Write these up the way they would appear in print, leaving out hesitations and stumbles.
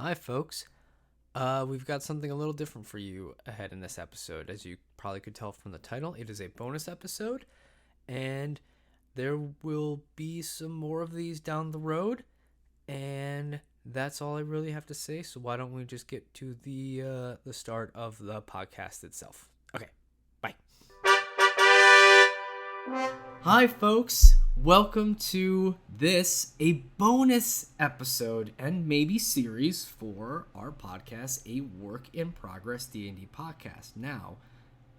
Hi, folks. We've got something a little different for you ahead in this episode. As you probably could tell from the title, it is a bonus episode, and there will be some more of these down the road. And that's all I really have to say. So why don't we just get to the start of the podcast itself? Okay, bye. Hi, folks. Welcome to a bonus episode and maybe series for our podcast, a work in progress D&D podcast. Now,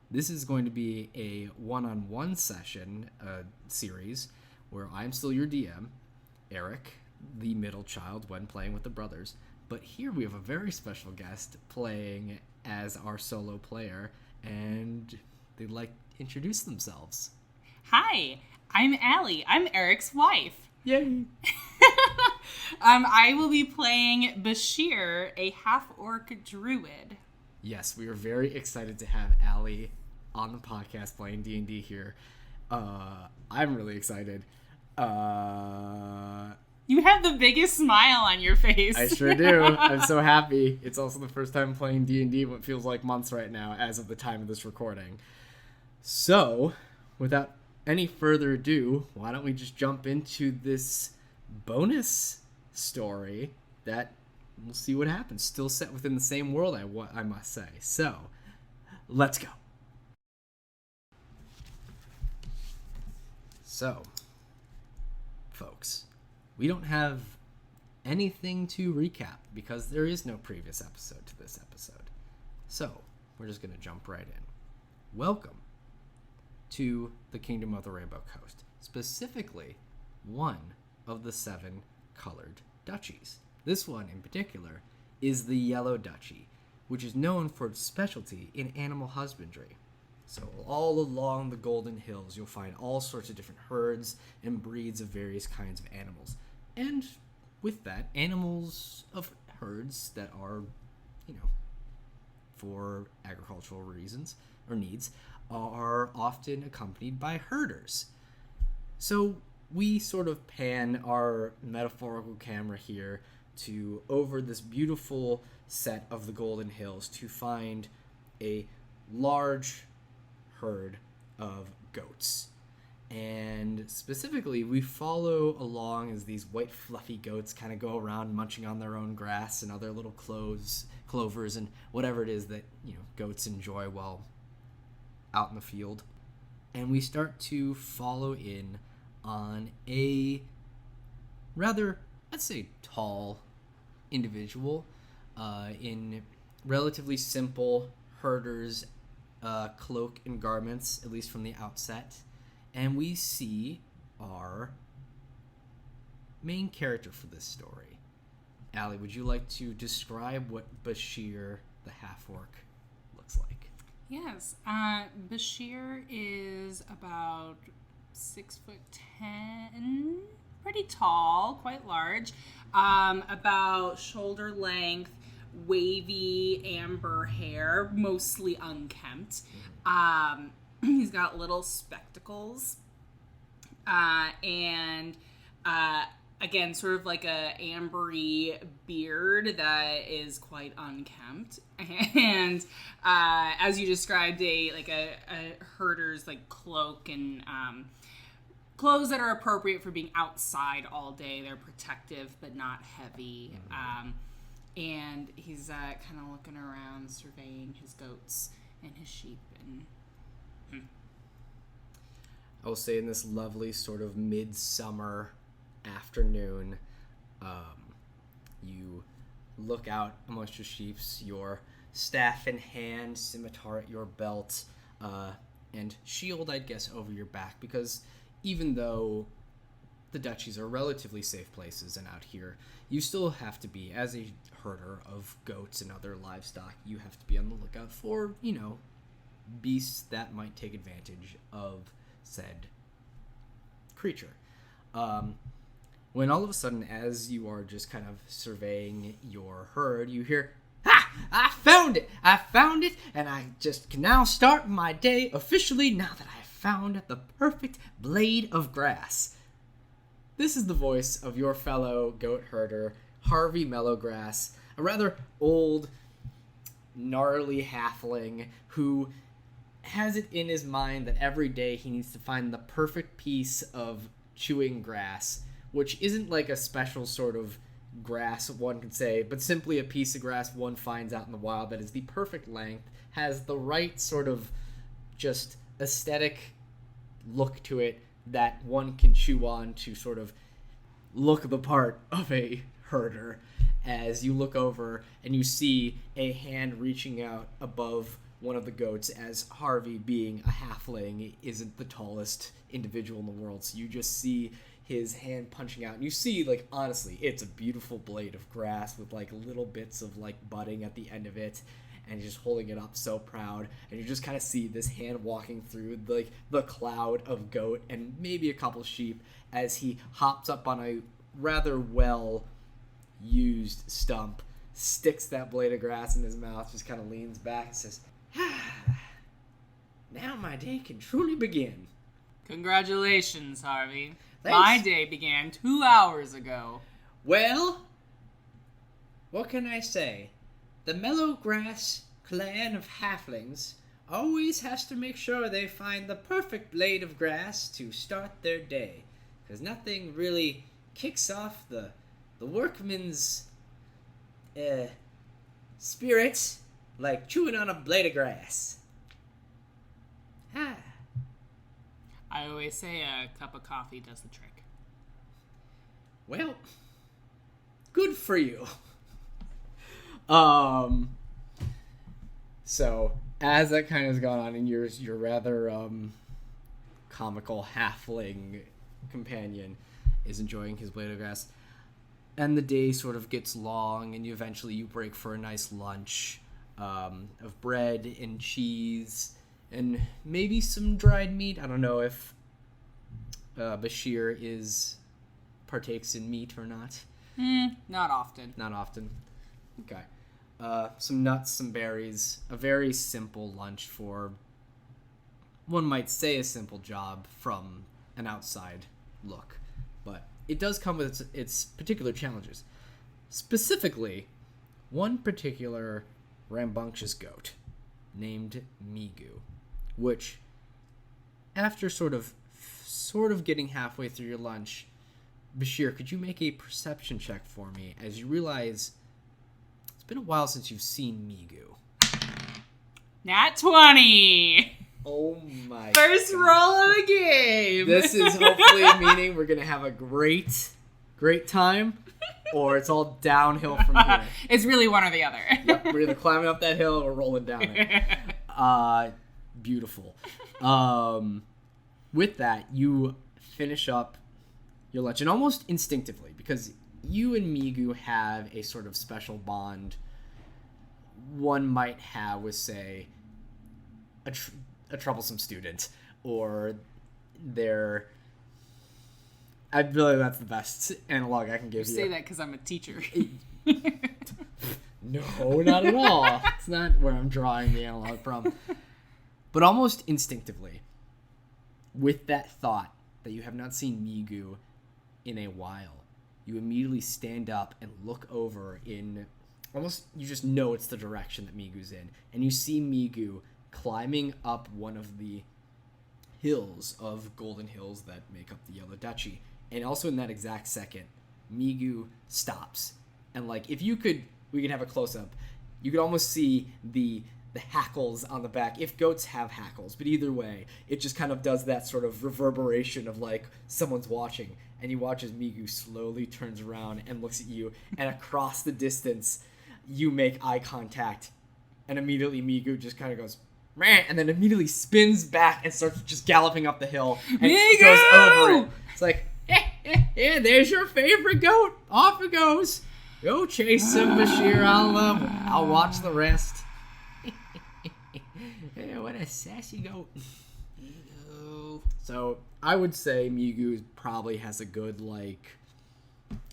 this is going to be a one-on-one session series where I'm still your DM, Eric, the middle child when playing with the brothers. But here we have a very special guest playing as our solo player, and they'd like to introduce themselves. Hi, I'm Alli. I'm Eric's wife. Yay! I will be playing Basheer, a half-orc druid. Yes, we are very excited to have Alli on the podcast playing D&D here. I'm really excited. You have the biggest smile on your face. I sure do. I'm so happy. It's also the first time playing D&D, what feels like months right now as of the time of this recording. So, without any further ado, why don't we just jump into this bonus story that we'll see what happens. Still set within the same world, I must say. So, let's go. So, folks, we don't have anything to recap because there is no previous episode to this episode. So, we're just going to jump right in. Welcome to the Kingdom of the Rainbow Coast, specifically one of the 7 colored duchies. This one in particular is the Yellow Duchy, which is known for its specialty in animal husbandry. So all along the Golden Hills, you'll find all sorts of different herds and breeds of various kinds of animals. And with that, animals of herds that are, for agricultural reasons or needs, are often accompanied by herders. So we sort of pan our metaphorical camera here to over this beautiful set of the Golden Hills to find a large herd of goats. And specifically, we follow along as these white fluffy goats kind of go around munching on their own grass and other little clovers and whatever it is that, goats enjoy while out in the field. And we start to follow in on a rather, let's say, tall individual in relatively simple herder's cloak and garments, at least from the outset. And we see our main character for this story. Alli, would you like to describe what Basheer, the half-orc, looks like? Yes, Basheer is about 6'10", pretty tall, quite large, about shoulder length, wavy amber hair, mostly unkempt. He's got little spectacles, and again, sort of like a ambery beard that is quite unkempt. And as you described, a herder's cloak and clothes that are appropriate for being outside all day. They're protective but not heavy. And he's kind of looking around, surveying his goats and his sheep. And I will say in this lovely sort of midsummer afternoon, you look out amongst your sheeps, your staff in hand, scimitar at your belt, and shield, I'd guess, over your back, because even though the duchies are relatively safe places and out here, you still have to be, as a herder of goats and other livestock, you have to be on the lookout for, beasts that might take advantage of said creature. When all of a sudden, as you are just kind of surveying your herd, you hear, "Ha! I found it! I found it, and I just can now start my day officially now that I have found the perfect blade of grass." This is the voice of your fellow goat herder, Harvey Mellowgrass, a rather old, gnarly halfling who has it in his mind that every day he needs to find the perfect piece of chewing grass, which isn't like a special sort of grass, one could say, but simply a piece of grass one finds out in the wild that is the perfect length, has the right sort of just aesthetic look to it that one can chew on to sort of look the part of a herder. As you look over and you see a hand reaching out above one of the goats, as Harvey, being a halfling, isn't the tallest individual in the world, so you just see his hand punching out, and you see, like, honestly, it's a beautiful blade of grass with, like, little bits of, like, budding at the end of it, and he's just holding it up so proud, and you just kind of see this hand walking through, like, the cloud of goat and maybe a couple sheep as he hops up on a rather well-used stump, sticks that blade of grass in his mouth, just kind of leans back and says, now my day can truly begin. Congratulations, Harvey. Thanks. My day began 2 hours ago. Well, what can I say? The Mellowgrass clan of halflings always has to make sure they find the perfect blade of grass to start their day, because nothing really kicks off the workman's spirits like chewing on a blade of grass. I always say a cup of coffee does the trick. Well, good for you. So as that kind of has gone on, and your rather comical halfling companion is enjoying his blade of grass, and the day sort of gets long, and you break for a nice lunch of bread and cheese and maybe some dried meat. I don't know if Basheer partakes in meat or not. Not often. Not often. Okay. Some nuts, some berries. A very simple lunch for, one might say, a simple job from an outside look. But it does come with its particular challenges. Specifically, one particular rambunctious goat named Migu, which, after sort of getting halfway through your lunch, Basheer, could you make a perception check for me as you realize it's been a while since you've seen Migu? Nat 20! Oh my First God. roll of the game! This is hopefully meaning we're going to have a great time, or it's all downhill from here. It's really one or the other. Yep, we're either climbing up that hill or rolling down it. Beautiful. With that, you finish up your lunch, and almost instinctively, because you and Migu have a sort of special bond one might have with, say, a troublesome student, or their... I really, that's the best analog I can give you. You say that because I'm a teacher. No, not at all. It's not where I'm drawing the analog from. But almost instinctively, with that thought that you have not seen Migu in a while, you immediately stand up and look over in... Almost, you just know it's the direction that Migu's in. And you see Migu climbing up one of the hills of golden hills that make up the Yellow Duchy. And also in that exact second, Migu stops. And, like, if you could... We could have a close-up. You could almost see the hackles on the back, if goats have hackles. But either way, it just kind of does that sort of reverberation of, like, someone's watching. And you watch as Migu slowly turns around and looks at you. And across the distance, you make eye contact. And immediately Migu just kind of goes, meh, and then immediately spins back and starts just galloping up the hill. And Migu! Goes over it. It's like, yeah, there's your favorite goat. Off it goes. Go chase him, Basheer. I'll watch the rest. Yeah, what a sassy goat. So I would say Migu probably has a good, like,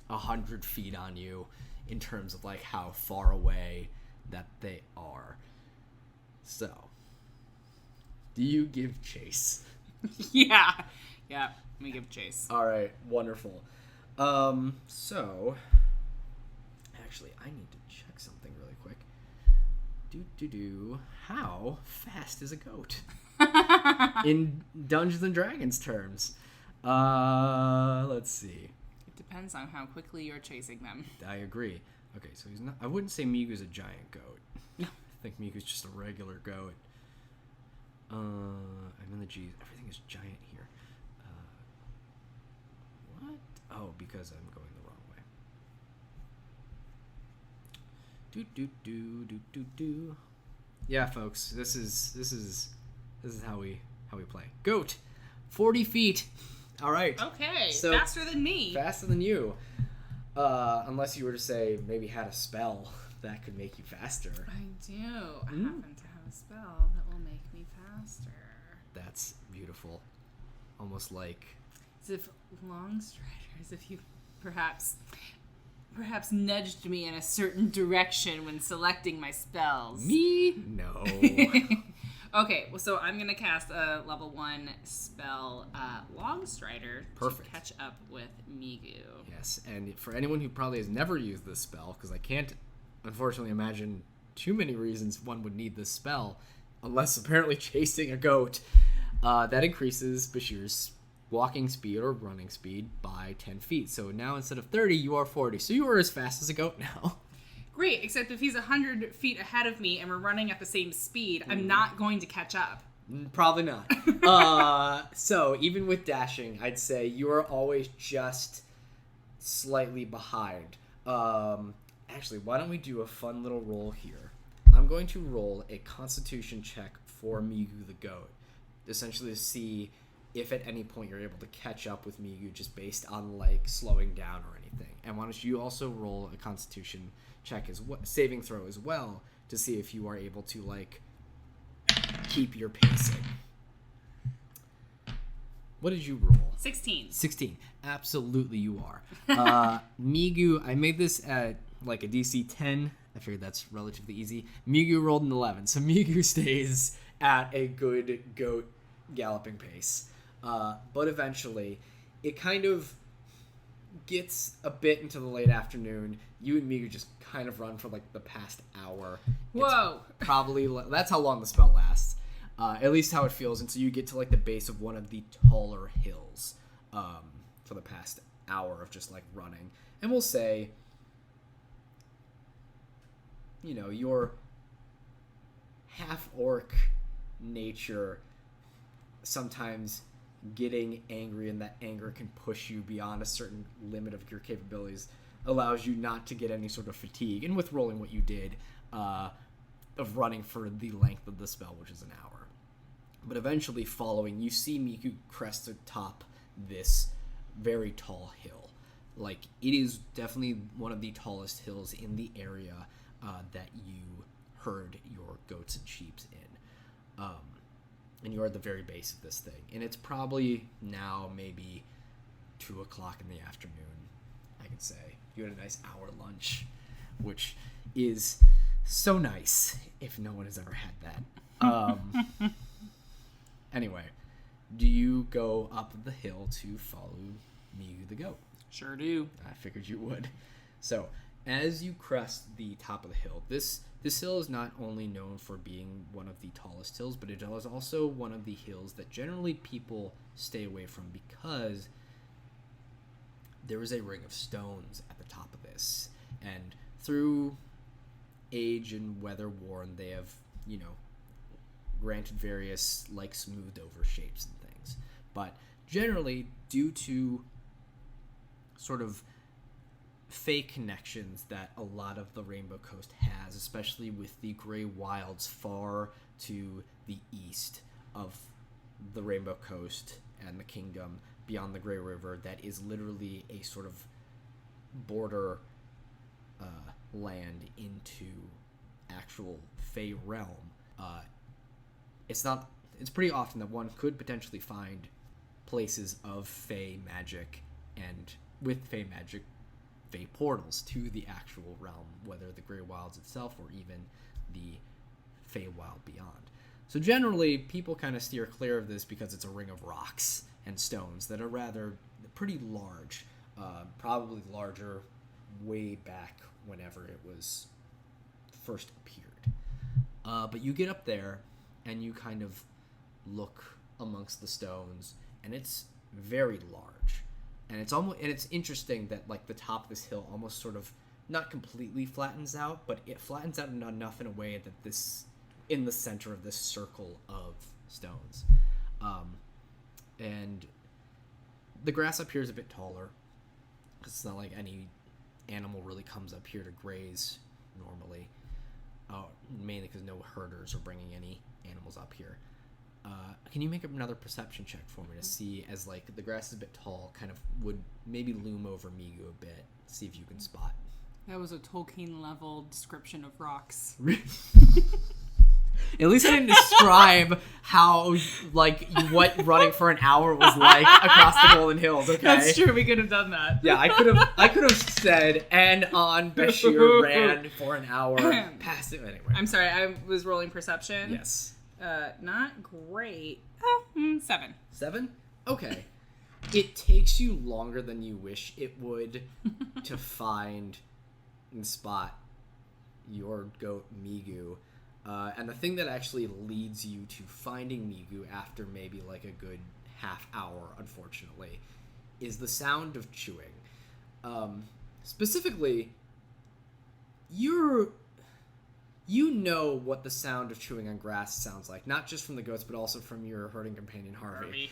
100 feet on you in terms of, like, how far away that they are. So, do you give chase? Yeah. Yeah, let me give chase. All right, wonderful. So, Actually, I need to check something really quick. How fast is a goat? In Dungeons and Dragons terms. Let's see. It depends on how quickly you're chasing them. I agree. Okay, so he's not. I wouldn't say Migu's a giant goat. No. I think Migu's just a regular goat. I'm in the G's. Everything is giant here. What? Oh, because I'm going the wrong way. Yeah, folks, this is how we play. Goat, 40 feet. All right. Okay, so, faster than me. Faster than you. Unless you were to say maybe had a spell that could make you faster. I do. I happen to have a spell that will make me faster. That's beautiful. Almost like As if Longstrider, as if you perhaps nudged me in a certain direction when selecting my spells. me? No. Okay, well, so I'm gonna cast a level 1 spell, Longstrider, Perfect. to catch up with Migu. Yes, and for anyone who probably has never used this spell, because I can't unfortunately imagine too many reasons one would need this spell, unless apparently chasing a goat, that increases Basheer's walking speed or running speed by 10 feet. So now instead of 30, you are 40. So you are as fast as a goat now. Great, except if he's 100 feet ahead of me and we're running at the same speed, I'm not going to catch up. Probably not. So even with dashing, I'd say you are always just slightly behind. Actually, why don't we do a fun little roll here? I'm going to roll a Constitution check for Migu the goat, essentially to see if at any point you're able to catch up with Migu just based on like slowing down or anything. And why don't you also roll a Constitution check as well, saving throw as well, to see if you are able to like keep your pacing. What did you roll? 16. 16. Absolutely you are. Migu, I made this at like a DC 10. I figured that's relatively easy. Migu rolled an 11, so Migu stays at a good goat galloping pace. But eventually, it kind of gets a bit into the late afternoon. You and Migu just kind of run for like the past hour. Whoa! It's probably that's how long the spell lasts. At least how it feels until you get to like the base of one of the taller hills. For the past hour of just like running, and we'll say, you know, your half-orc nature sometimes getting angry, and that anger can push you beyond a certain limit of your capabilities, allows you not to get any sort of fatigue. And with rolling what you did, of running for the length of the spell, which is an hour. But eventually following, you see Miku crest atop this very tall hill. Like, it is definitely one of the tallest hills in the area that you herd your goats and sheep in. And you're at the very base of this thing. And it's probably now maybe 2 o'clock in the afternoon, I can say. You had a nice hour lunch, which is so nice if no one has ever had that. Anyway, do you go up the hill to follow Migu the goat? Sure do. I figured you would. So, as you crest the top of the hill, this hill is not only known for being one of the tallest hills, but it is also one of the hills that generally people stay away from because there is a ring of stones at the top of this. And through age and weather worn, they have, you know, granted various, like, smoothed over shapes and things. But generally, due to sort of fake connections that a lot of the Rainbow Coast has, especially with the Grey Wilds far to the east of the Rainbow Coast and the kingdom beyond the Grey River, that is literally a sort of border land into actual Fey realm. It's pretty often that one could potentially find places of Fey magic, and with Fey magic, Fey portals to the actual realm, whether the Grey Wilds itself or even the Fey Wild beyond. So generally, people kind of steer clear of this because it's a ring of rocks and stones that are rather pretty large, probably larger way back whenever it was first appeared. But you get up there, and you kind of look amongst the stones, and it's very large. And it's interesting that like the top of this hill almost sort of not completely flattens out, but it flattens out enough in a way that this in the center of this circle of stones. And the grass up here is a bit taller, because it's not like any animal really comes up here to graze normally. Mainly because no herders are bringing any animals up here. Can you make another perception check for me to see, as like the grass is a bit tall, kind of would maybe loom over Migu a bit, see if you can spot. That was a Tolkien level description of rocks. At least I didn't describe how, like, what running for an hour was like across the Golden Hills, okay? That's true, we could have done that. Yeah, I could have said, and on Basheer ran for an hour, past it anyway. I'm sorry, I was rolling perception. Yes. Not great. 7. 7? Okay. It takes you longer than you wish it would to find and spot your goat, Migu. And the thing that actually leads you to finding Migu after maybe like a good half hour, unfortunately, is the sound of chewing. Specifically, you know what the sound of chewing on grass sounds like, not just from the goats, but also from your herding companion, Harvey.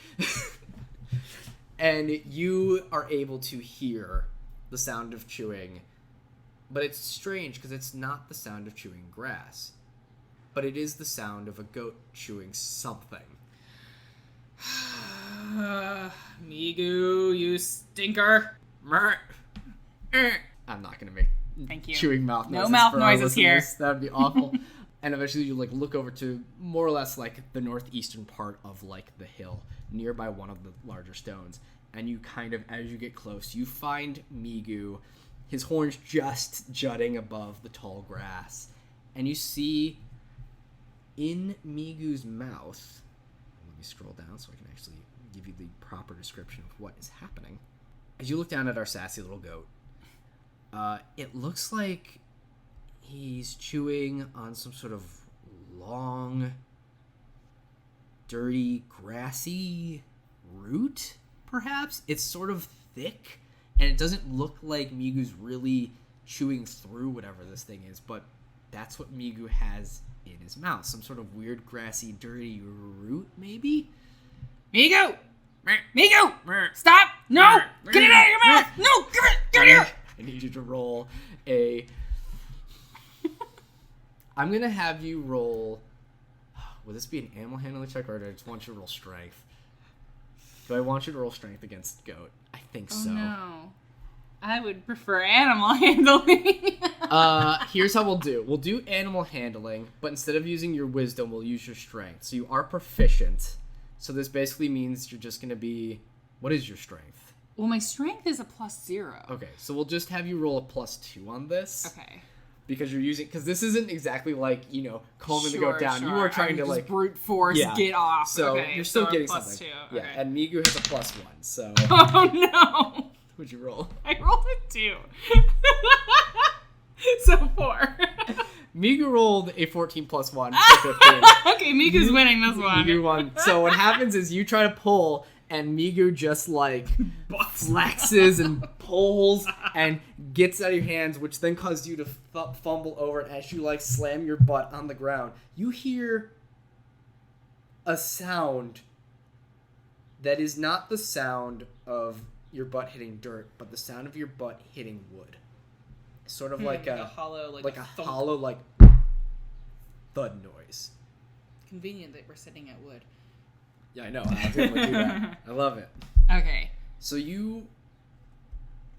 And you are able to hear the sound of chewing, but it's strange because it's not the sound of chewing grass. But it is the sound of a goat chewing something. Migu, you stinker. I'm not going to make Thank you. chewing mouth noises. No mouth for our noises here. listeners. That would be awful. And eventually you like look over to more or less like the northeastern part of like the hill, nearby one of the larger stones. And you kind of, as you get close, you find Migu, his horns just jutting above the tall grass. And you see in Migu's mouth, let me scroll down so I can actually give you the proper description of what is happening. As you look down at our sassy little goat, it looks like he's chewing on some sort of long, dirty, grassy root, perhaps? It's sort of thick, and it doesn't look like Migu's really chewing through whatever this thing is, but that's what Migu has in his mouth. Some sort of weird, grassy, dirty root, maybe? Migu! Migu! Stop! No! Get it out of your mouth! No! Give it here! I need you to roll a... I'm going to have you roll... Will this be an animal handling check, or do I just want you to roll strength? Do I want you to roll strength against goat? I think so. No. I would prefer animal handling. Here's how we'll do. We'll do animal handling, but instead of using your wisdom, we'll use your strength. So you are proficient. So this basically means you're just going to be... What is your strength? Well, my strength is a +0. Okay, so we'll just have you roll a +2 on this. Okay. Because you're using... Because this isn't exactly like, calming the goat down. Sure. You are trying to, just brute force, get off. So okay, you're still getting +2. something. Okay. Yeah, and Migu has a +1, so... Oh, no! What'd you roll? I rolled a 2. So 4. Migu rolled a 14 plus 1 for 15. Okay, Migu's winning this one. Migu won. So what happens is you try to pull, and Migu just like flexes and pulls and gets out of your hands, which then causes you to fumble over it as you like slam your butt on the ground. You hear a sound that is not the sound of your butt hitting dirt, but the sound of your butt hitting wood. Sort of like a hollow, like a thump. hollow, like thud noise. Convenient that we're sitting at wood. Yeah, I know. I was able to do that. I love it. Okay. So you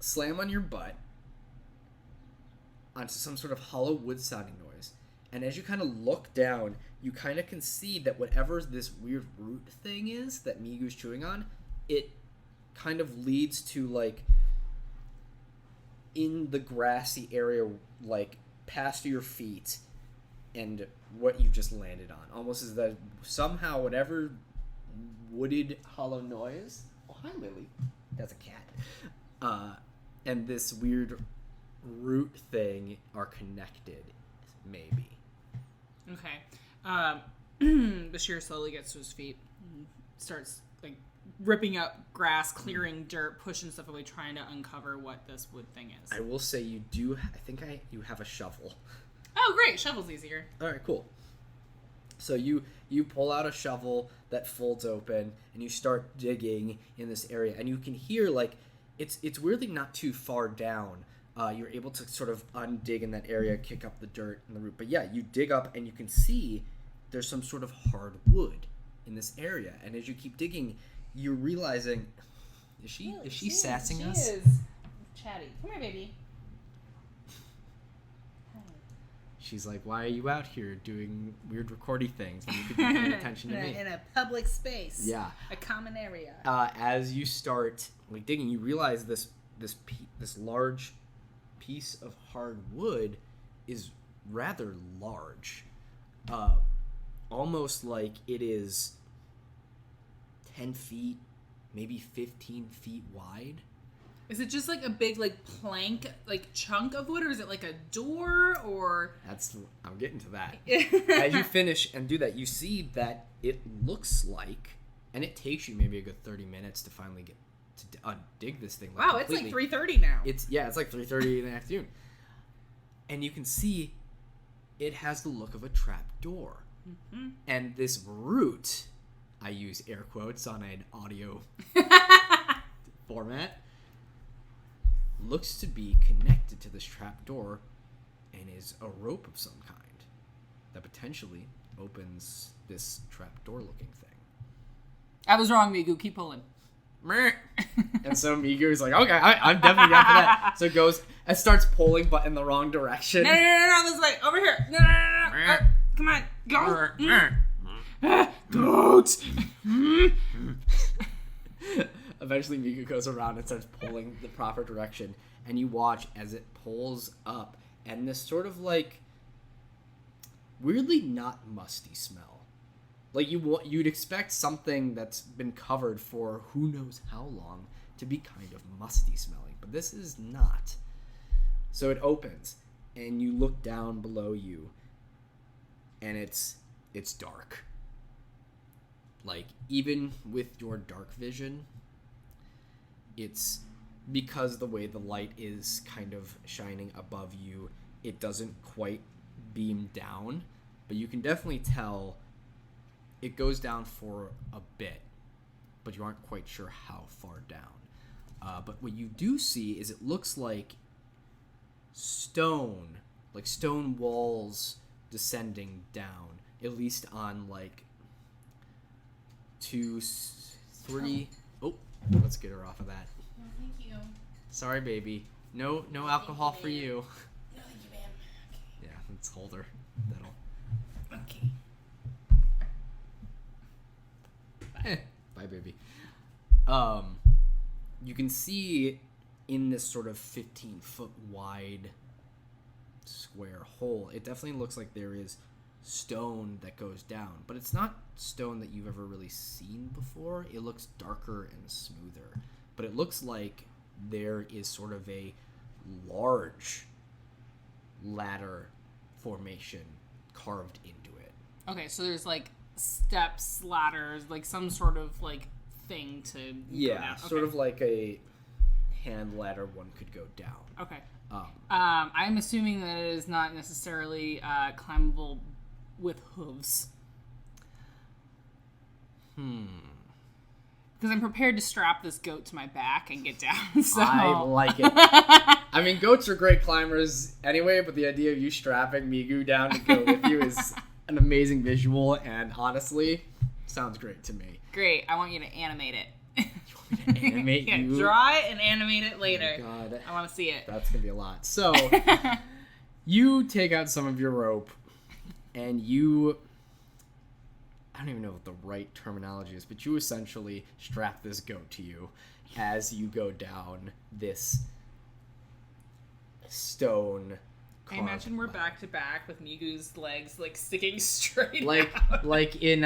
slam on your butt onto some sort of hollow wood sounding noise, and as you kind of look down, you kind of can see that whatever this weird root thing is that Migu's chewing on, it kind of leads to like in the grassy area, like past your feet and what you just landed on, almost as that somehow whatever wooded hollow noise, oh hi Lily, that's a cat, and this weird root thing are connected, maybe. Okay. Basheer slowly gets to his feet and starts like ripping up grass, clearing dirt, pushing stuff away, trying to uncover what this wood thing is. I will say you do. You have a shovel. Oh, great! Shovel's easier. All right, cool. So you pull out a shovel that folds open, and you start digging in this area, and you can hear like it's weirdly not too far down. You're able to sort of undig in that area, kick up the dirt and the root. But yeah, you dig up, and you can see there's some sort of hard wood in this area. And as you keep digging, you're realizing, is she sassing us? She is chatty. Come here, baby. She's like, why are you out here doing weird recording things when you could be paying attention to me? In a public space. Yeah. A common area. As you start like digging, you realize this large piece of hard wood is rather large. Almost like it is 10 feet, maybe 15 feet wide. Is it just like a big like plank, like chunk of wood, or is it like a door, or? I'm getting to that. As you finish and do that, you see that it looks like, and it takes you maybe a good 30 minutes to finally get to dig this thing. Wow, completely. It's like 3:30 now. It's like 3:30 in the afternoon, and you can see it has the look of a trap door, and this root, I use air quotes on an audio format, looks to be connected to this trap door and is a rope of some kind that potentially opens this trap door looking thing. I was wrong, Migu. Keep pulling. And so Migu's like, okay, I'm definitely down for that. So it goes and starts pulling, but in the wrong direction. No, this way. Over here. No. Come on. Go. Goats. Eventually, Migu goes around and starts pulling the proper direction, and you watch as it pulls up, and this sort of like weirdly not musty smell. Like you'd expect something that's been covered for who knows how long to be kind of musty smelling, but this is not. So it opens, and you look down below you, and it's dark. Like even with your dark vision, it's because the way the light is kind of shining above you, it doesn't quite beam down, but you can definitely tell it goes down for a bit, but you aren't quite sure how far down. But what you do see is it looks like stone walls descending down, at least on like 2, 3. Oh, let's get her off of that. No, thank you. Sorry, baby. No alcohol for you. No, thank you, ma'am. Okay. Yeah, let's hold her. That'll. Okay. Bye, baby. You can see in this sort of 15-foot wide square hole, it definitely looks like there is stone that goes down, but it's not stone that you've ever really seen before. It looks darker and smoother, but it looks like there is sort of a large ladder formation carved into it. Okay, so there's like steps, ladders, like some sort of like thing to go down. Okay. Sort of like a hand ladder one could go down. Okay. I'm assuming that it is not necessarily climbable with hooves. Because I'm prepared to strap this goat to my back and get down. So I like it. I mean, goats are great climbers anyway, but the idea of you strapping Migu down to go with you is an amazing visual, and honestly, sounds great to me. Great. I want you to animate it. You want me to animate you? Draw it and animate it later. Oh my God. I want to see it. That's going to be a lot. So, you take out some of your rope, and you... I don't even know what the right terminology is, but you essentially strap this goat to you as you go down this stone I imagine we're back to back with Migu's legs like sticking straight like out. like in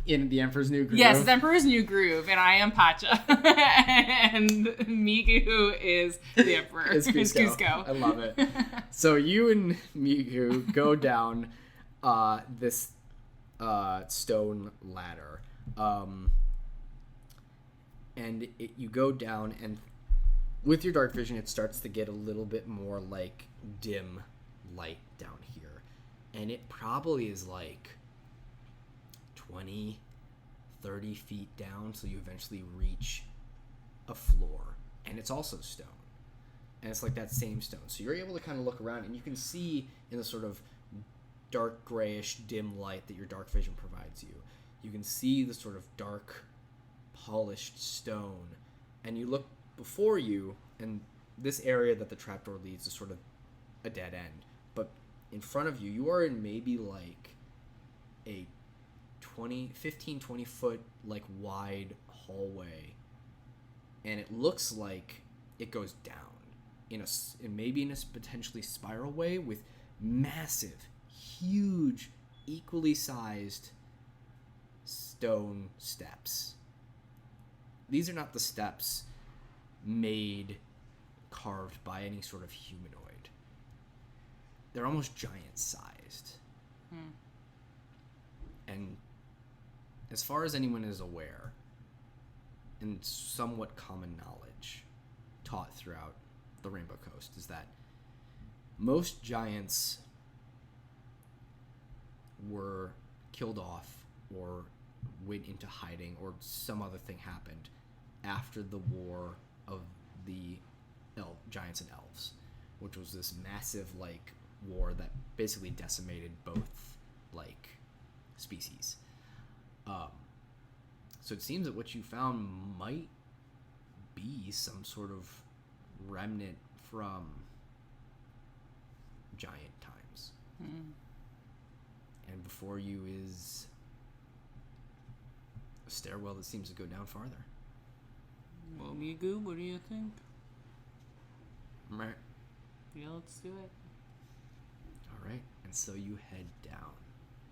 the Emperor's New Groove. Yes, the Emperor's New Groove, and I am Pacha, and Migu is the Emperor. It's Cusco. I love it. So you and Migu go down this stone ladder, and you go down, and with your dark vision, it starts to get a little bit more like dim light down here. And it probably is like 20, 30 feet down, so you eventually reach a floor. And it's also stone. And it's like that same stone. So you're able to kind of look around, and you can see in the sort of dark grayish dim light that your dark vision provides you. You can see the sort of dark polished stone. And you look before you, and this area that the trapdoor leads is sort of a dead end. But in front of you, you are in maybe like a 15, 20 foot like wide hallway. And it looks like it goes down in maybe in a potentially spiral way with massive, huge, equally sized stone steps. These are not the steps carved by any sort of humanoid. They're almost giant sized. And as far as anyone is aware, and somewhat common knowledge taught throughout the Rainbow Coast, is that most giants were killed off or went into hiding or some other thing happened after the war of the giants and elves, which was this massive like war that basically decimated both like species. So it seems that what you found might be some sort of remnant from giant times. And before you is a stairwell that seems to go down farther. Well, Migu, what do you think? Meh. Yeah, let's do it. All right, and so you head down.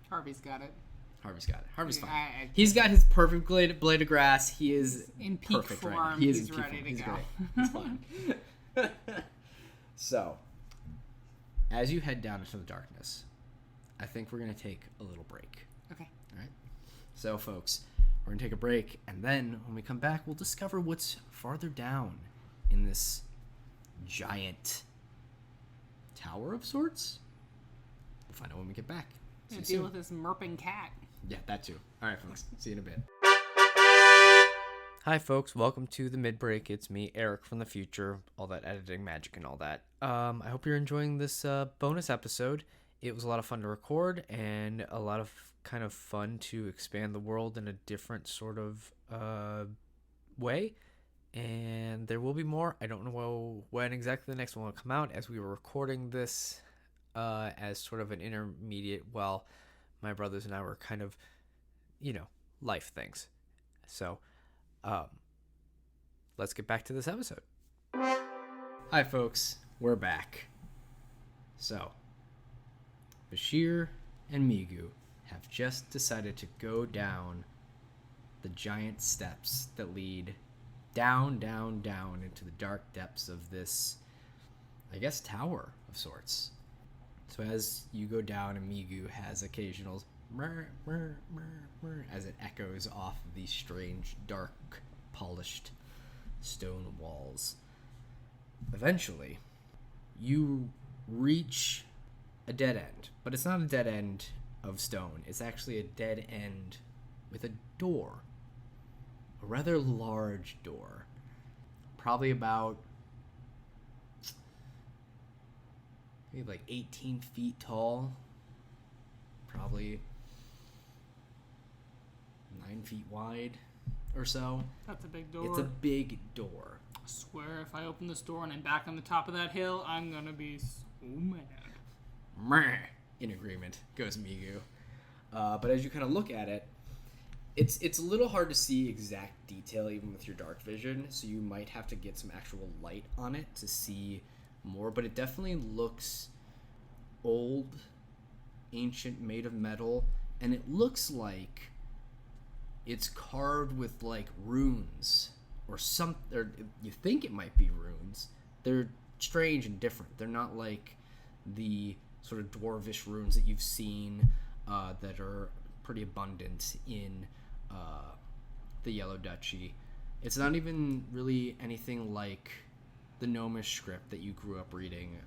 Harvey's got it. Harvey's fine. He's got his perfect blade of grass. He is in peak perfect form. Right now. He is He's in peak ready form. to He's go. great. He's fine. So, as you head down into the darkness, I think we're going to take a little break. Okay. All right. So, folks, we're going to take a break, and then when we come back, we'll discover what's farther down in this giant tower of sorts. We'll find out when we get back. See you deal with this merping cat. Yeah, that too. All right, folks. See you in a bit. Hi, folks. Welcome to the mid-break. It's me, Eric from the future. All that editing magic and all that. I hope you're enjoying this bonus episode. It was a lot of fun to record and a lot of kind of fun to expand the world in a different sort of way. And there will be more. I don't know when exactly the next one will come out, as we were recording this as sort of an intermediate while my brothers and I were kind of, life things. So, let's get back to this episode. Hi, folks. We're back. So, Basheer and Migu have just decided to go down the giant steps that lead down, down, down into the dark depths of this, I guess, tower of sorts. So as you go down, and Migu has occasional murr, murr, murr, murr, as it echoes off of these strange, dark, polished stone walls. Eventually, you reach a dead end, but it's not a dead end of stone. It's actually a dead end with a door. A rather large door. Probably about maybe like 18 feet tall. Probably 9 feet wide or so. That's a big door. It's a big door. I swear if I open this door and I'm back on the top of that hill, I'm gonna be so mad. Meh. In agreement, goes Migu. But as you kind of look at it, it's a little hard to see exact detail even with your dark vision, so you might have to get some actual light on it to see more, but it definitely looks old, ancient, made of metal, and it looks like it's carved with like runes or some. Or you think it might be runes. They're strange and different. They're not like the sort of dwarvish runes that you've seen that are pretty abundant in the Yellow Duchy. It's not even really anything like the Gnomish script that you grew up reading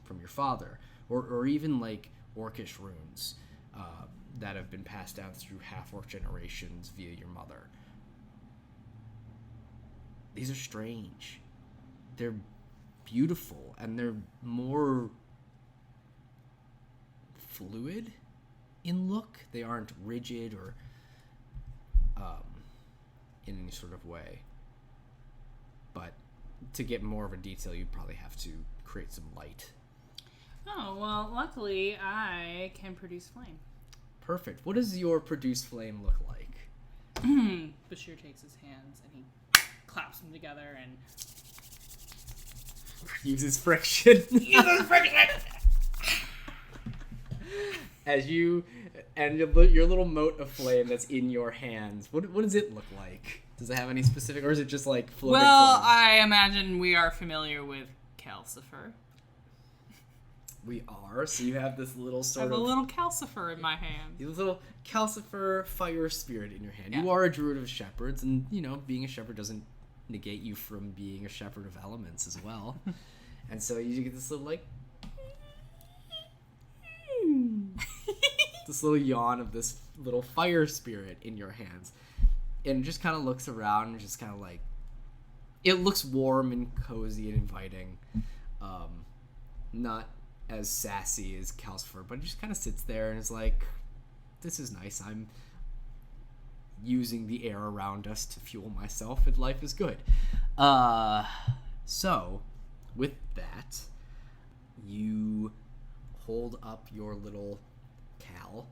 from your father, or even like Orcish runes that have been passed down through half-orc generations via your mother. These are strange. They're beautiful, and they're more fluid in look. They aren't rigid or in any sort of way. But to get more of a detail, you'd probably have to create some light. Oh, well, luckily I can produce flame. Perfect. What does your produced flame look like? Basheer takes his hands and he claps them together and uses friction. As you and your little mote of flame that's in your hands, what does it look like? Does it have any specific, or is it just like floating? Well, flame? I imagine we are familiar with calcifer. We are. So you have this little I have a little calcifer in my hand. You have a little calcifer fire spirit in your hand. Yeah. You are a druid of shepherds, and being a shepherd doesn't negate you from being a shepherd of elements as well. And so you get this little like this little yawn of this little fire spirit in your hands, and it just kind of looks around and just kind of like, it looks warm and cozy and inviting, not as sassy as Calcifer, but it just kind of sits there and is like, this is nice. I'm using the air around us to fuel myself, and life is good. So with that, you hold up your little cal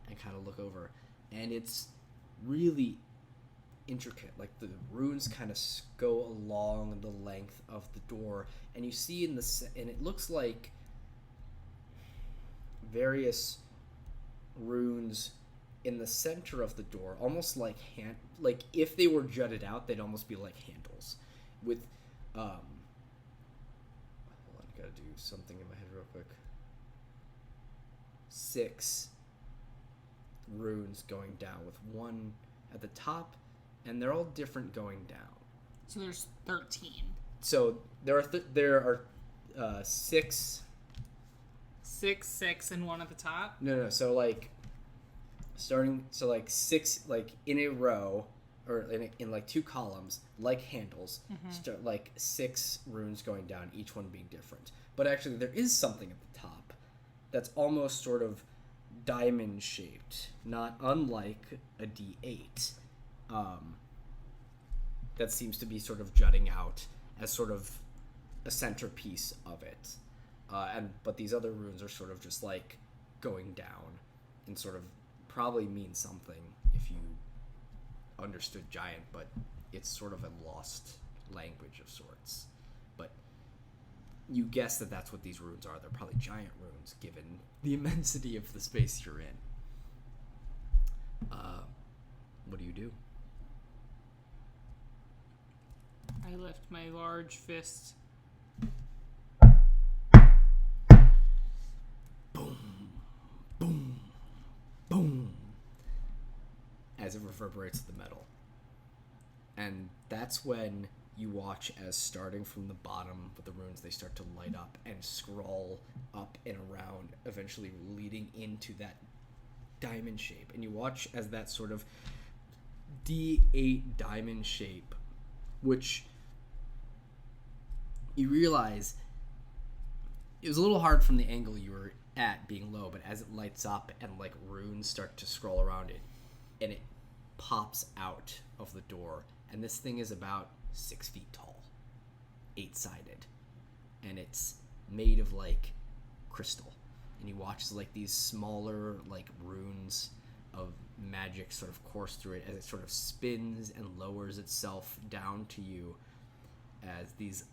and kind of look over, and it's really intricate. Like the runes kind of go along the length of the door, and you see and it looks like various runes in the center of the door, almost like like if they were jutted out, they'd almost be like handles with hold on, I gotta do something in my head real quick. 6 runes going down with one at the top, and they're all different going down. So there's 13. So there are 6. 6, and one at the top? No. So like starting, so like 6 like in a row, or in like 2 columns, like handles. Start like 6 runes going down, each one being different. But actually, there is something at the top that's almost sort of diamond shaped, not unlike a D8. That seems to be sort of jutting out as sort of a centerpiece of it. But these other runes are sort of just like going down, and sort of probably mean something if you understood giant, but it's sort of a lost language of sorts. But you guess that that's what these runes are. They're probably giant runes, given the immensity of the space you're in. What do you do? I lift my large fist. Boom, boom, boom, as it reverberates the metal. And that's when you watch as, starting from the bottom with the runes, they start to light up and scroll up and around, eventually leading into that diamond shape. And you watch as that sort of D8 diamond shape, which you realize it was a little hard from the angle you were at, being low, but as it lights up and like runes start to scroll around it, and it pops out of the door, and this thing is about 6 feet tall, 8-sided, and it's made of like crystal. And you watch as like these smaller like runes of magic sort of course through it, as it sort of spins and lowers itself down to you, as these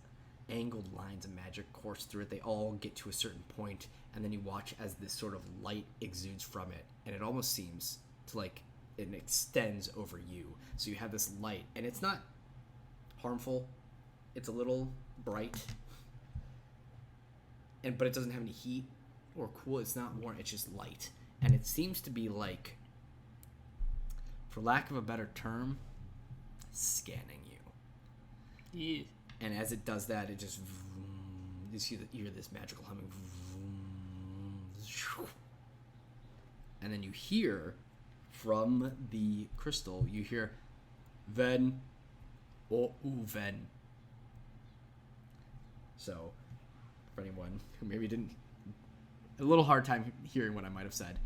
angled lines of magic course through it. They all get to a certain point, and then you watch as this sort of light exudes from it, and it almost seems to like it extends over you. So you have this light, and it's not harmful. It's a little bright, but it doesn't have any heat or cool. It's not warm. It's just light, and it seems to be like, for lack of a better term, scanning you. Yeah. And as it does that, it just you hear this magical humming, and then you hear from the crystal, you hear Ven o Uven. So, for anyone who maybe didn't, a little hard time hearing what I might have said,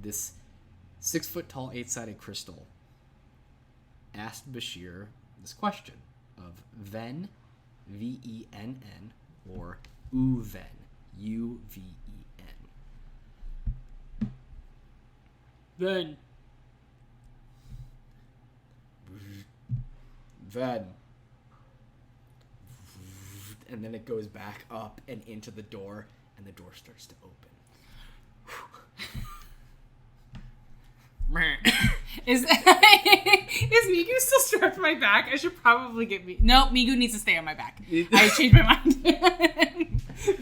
this 6 foot tall, 8-sided crystal asked Basheer this question of Ven, V-E-N-N, or Uven, U-V-E-N. Then. Ven. And then it goes back up and into the door, and the door starts to open. Is Migu still strapped to my back? I should probably get me. No, Migu needs to stay on my back. I changed my mind.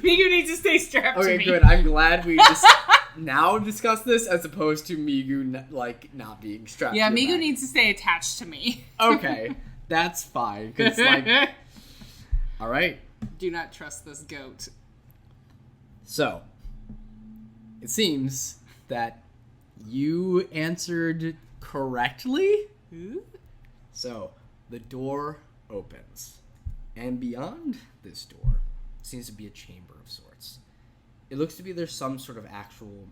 Migu needs to stay strapped to me. Okay, good. I'm glad we just now discuss this as opposed to Migu not being strapped. Yeah, to your Migu back. needs to stay attached to me. Okay, that's fine. Cause all right. Do not trust this goat. So, it seems that you answered correctly. So, the door opens. And beyond this door seems to be a chamber of sorts. It looks to be there's some sort of actual...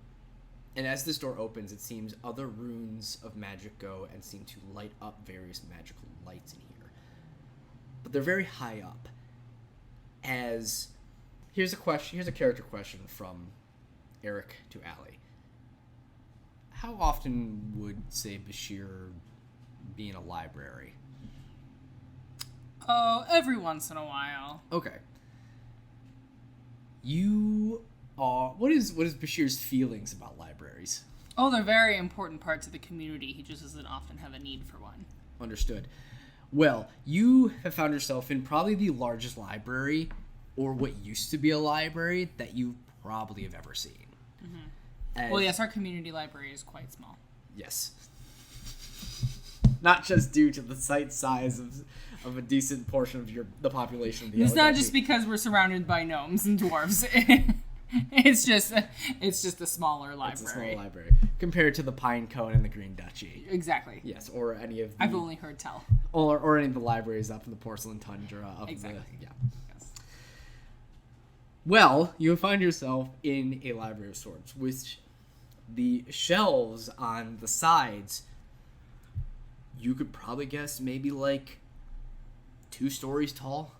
And as this door opens, it seems other runes of magic go and seem to light up various magical lights in here. But they're very high up. Here's a character question from Eric to Alli. How often would, say, Basheer be in a library? Oh, every once in a while. Okay. What is Basheer's feelings about libraries? Oh, they're very important parts of the community. He just doesn't often have a need for one. Understood. Well, you have found yourself in probably the largest library, or what used to be a library, that you probably have ever seen. Mm-hmm. Well, yes, our community library is quite small. Yes. Not just due to the site size of a decent portion of the population of the It's Yellow not Duchy. just because we're surrounded by gnomes and dwarves. It's just a smaller library. It's a small library compared to the Pine Cone and the Green Duchy. Exactly. Yes, or any of the... I've only heard tell. Or any of the libraries up in the Porcelain Tundra. Exactly. Yes. Well, you find yourself in a library of sorts, which the shelves on the sides, you could probably guess maybe like 2 stories tall.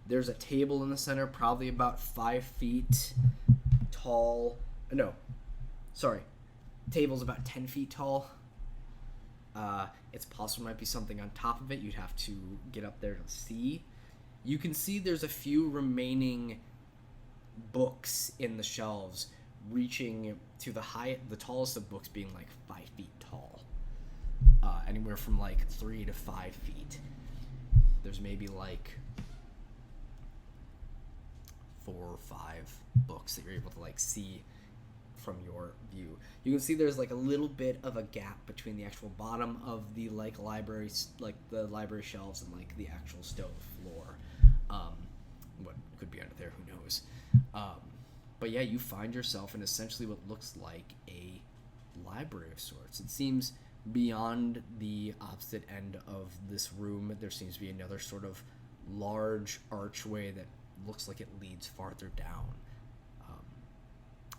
There's a table in the center, probably about 5 feet tall. No, sorry. Table's about 10 feet tall. It's possible there might be something on top of it. You'd have to get up there to see. You can see there's a few remaining books in the shelves, reaching to the tallest of books being like 5 feet tall. Anywhere from like 3 to 5 feet. There's maybe like 4 or 5 books that you're able to like see from your view. You can see there's like a little bit of a gap between the actual bottom of the library shelves and like the actual stone floor. What could be under there, who knows? But yeah, you find yourself in essentially what looks like a library of sorts. It seems beyond the opposite end of this room, there seems to be another sort of large archway that looks like it leads farther down.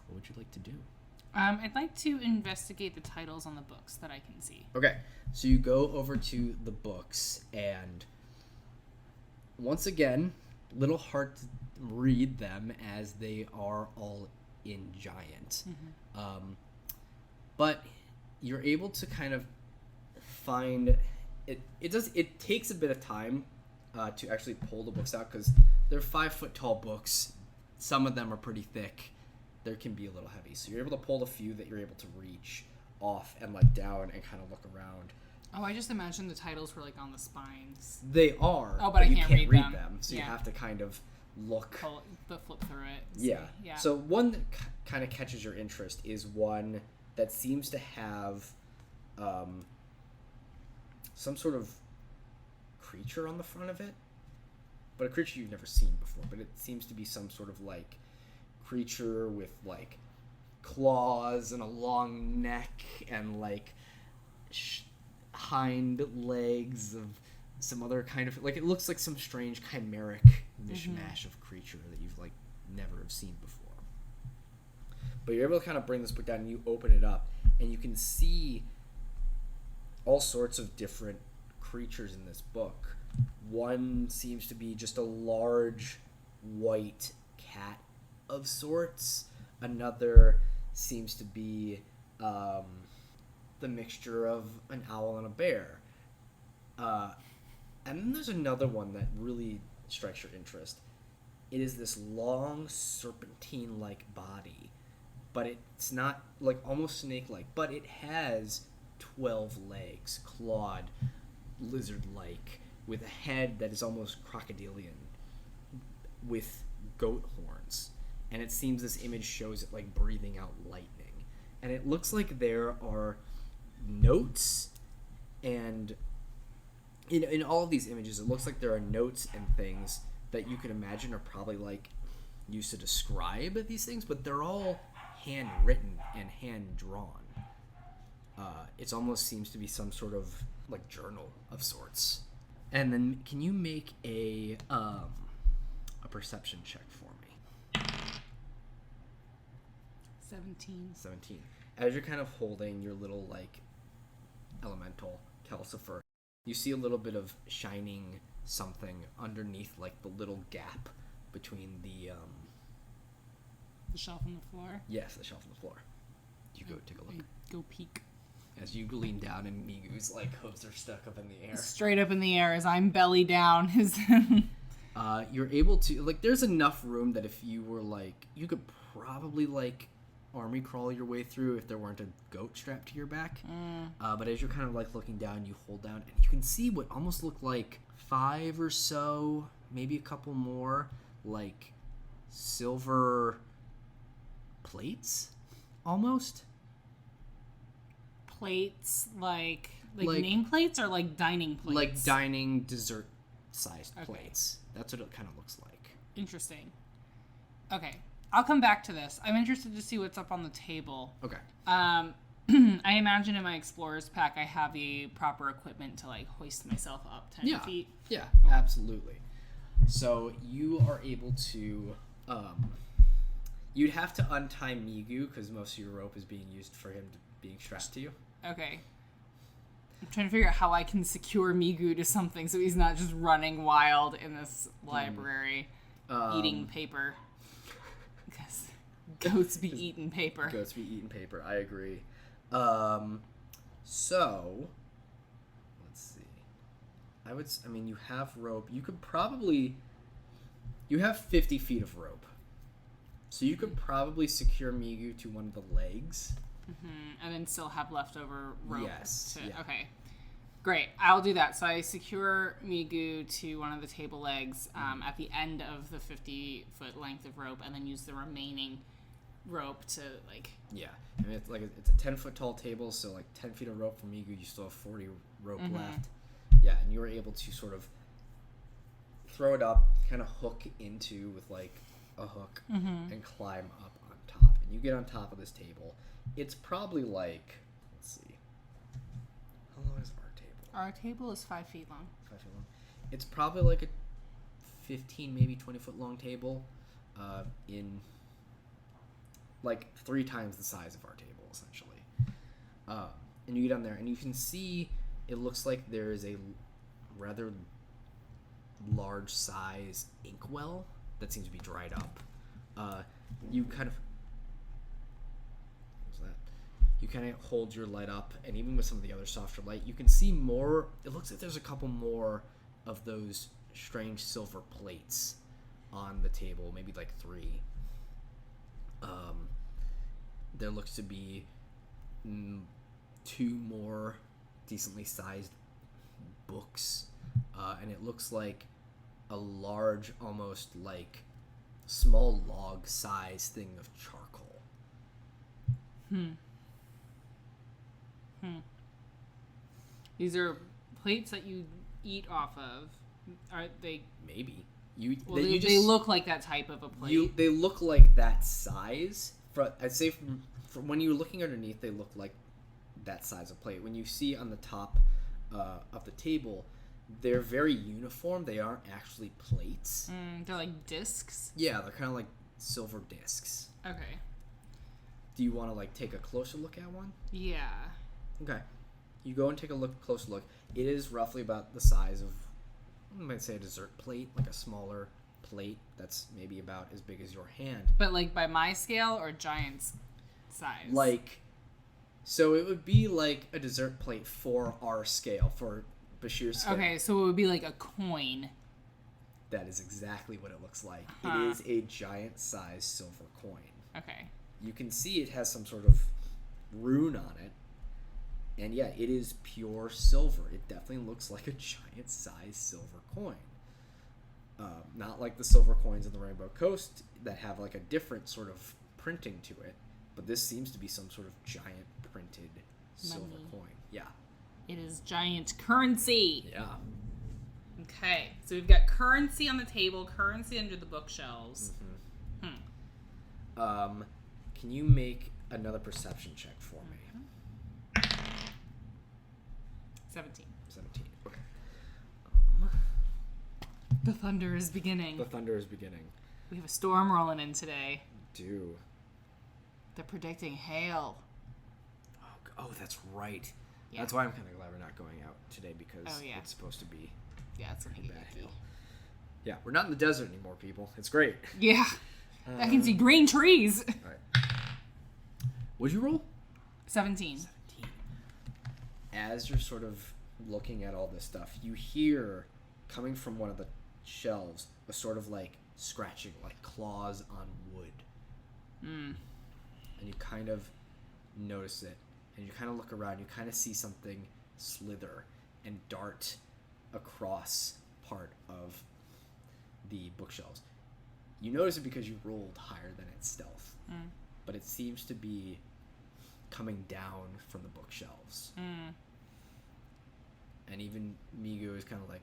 What would you like to do? I'd like to investigate the titles on the books that I can see. Okay, so you go over to the books, and once again, little hard to read them as they are all in giant. Mm-hmm. But you're able to kind of find it. It takes a bit of time to actually pull the books out because they're 5 foot tall books. Some of them are pretty thick. There can be a little heavy. So you're able to pull the few that you're able to reach off and like down and kind of look around. Oh, I just imagined the titles were like on the spines. They are. Oh, but I you can't can't read them. So you have to kind of look. Flip through it. Yeah. So one that kind of catches your interest is one that seems to have some sort of creature on the front of it, but a creature you've never seen before. But it seems to be some sort of like creature with like claws and a long neck and like hind legs of some other kind of like, it looks like some strange chimeric mishmash of creature that you've like never have seen before. But you're able to kind of bring this book down and you open it up and you can see all sorts of different creatures in this book. One seems to be just a large white cat of sorts. Another seems to be the mixture of an owl and a bear. And then there's another one that really strikes your interest. It is this long serpentine-like body, but it's not like almost snake-like, but it has 12 legs, clawed, lizard-like, with a head that is almost crocodilian, with goat horns. And it seems this image shows it like breathing out lightning. And it looks like there are notes and in all of these images, it looks like there are notes and things that you can imagine are probably like used to describe these things, but they're all handwritten and hand drawn. It almost seems to be some sort of like journal of sorts. And then can you make a perception check for me? 17. As you're kind of holding your little like elemental calcifer, you see a little bit of shining something underneath like the little gap between the shelf on the floor? Yes, the shelf on the floor. You go take a look. Go peek. As you lean down and Migu's like hooves are stuck up in the air. Straight up in the air as I'm belly down. You're able to like there's enough room that if you were like you could probably like army crawl your way through if there weren't a goat strapped to your back. But as you're kind of like looking down, you hold down and you can see what almost look like 5 or so, maybe a couple more, like silver plates, almost. Plates like nameplates or like dining plates? Like dining dessert sized plates. That's what it kind of looks like. Interesting. Okay. I'll come back to this. I'm interested to see what's up on the table. Okay. I imagine in my explorer's pack I have the proper equipment to like hoist myself up 10 feet. Yeah, absolutely. So you are able to you'd have to untie Migu because most of your rope is being used for him being strapped to you. Okay. I'm trying to figure out how I can secure Migu to something so he's not just running wild in this library eating paper. Because goats be eating paper. Goats be eating paper. I agree. So let's see. I mean, you have rope. You could probably. You have 50 feet of rope, so you could probably secure Migu to one of the legs. And then still have leftover rope. Yes. Okay. Great. I'll do that. So I secure Migu to one of the table legs at the end of the 50-foot length of rope, and then use the remaining rope to like. Yeah, I mean it's a 10-foot tall table, so like 10 feet of rope for Migu, you still have 40 rope left. Yeah, and you were able to sort of throw it up, kind of hook into with like a hook, and climb up on top. And you get on top of this table. It's probably like, let's see, how long is our table? Our table is 5 feet long. 5 feet long. It's probably like a 15, maybe 20-foot long table, in like 3 times the size of our table, essentially. And you get on there, and you can see it looks like there is a rather large size inkwell that seems to be dried up. You kind of hold your light up, and even with some of the other softer light, you can see more. It looks like there's a couple more of those strange silver plates on the table, maybe like 3. There looks to be 2 more decently sized books, and it looks like a large, almost like small log size thing of charcoal. These are plates that you eat off of. Are they? Maybe Well, they look like that type of a plate. They look like that size. I'd say from when you're looking underneath, they look like that size of plate. When you see on the top of the table, they're very uniform. They aren't actually plates. They're like discs? Yeah, they're kind of like silver discs. Okay. Do you want to like take a closer look at one? Yeah. Okay. You go and take a closer look. It is roughly about the size of, I might say, a dessert plate, like a smaller plate that's maybe about as big as your hand. But like by my scale or giant's size? Like, so it would be like a dessert plate for our scale, for Basheer's scale. Okay, so it would be like a coin. That is exactly what it looks like. It is a giant size silver coin. Okay. You can see it has some sort of rune on it. And yeah, it is pure silver. It definitely looks like a giant size silver coin. Not like the silver coins in the Rainbow Coast that have like a different sort of printing to it. But this seems to be some sort of giant printed silver coin. Yeah. It is giant currency. Yeah. Okay, so we've got currency on the table, currency under the bookshelves. Can you make another perception check for me? 17. 17. Okay. The thunder is beginning. The thunder is beginning. We have a storm rolling in today. Do. They're predicting hail. Oh, that's right. Yeah. That's why I'm kind of glad we're not going out today because it's supposed to be it's gonna get bad yucky. hail. Yeah, we're not in the desert anymore, people. It's great. Yeah. I can see green trees. All right. What'd you roll? 17. 17. As you're sort of looking at all this stuff, you hear coming from one of the shelves a sort of like scratching, like claws on wood. And you kind of notice it, and you kind of look around, you kind of see something slither and dart across part of the bookshelves. You notice it because you rolled higher than its stealth, but it seems to be coming down from the bookshelves. And even Migu is kind of like,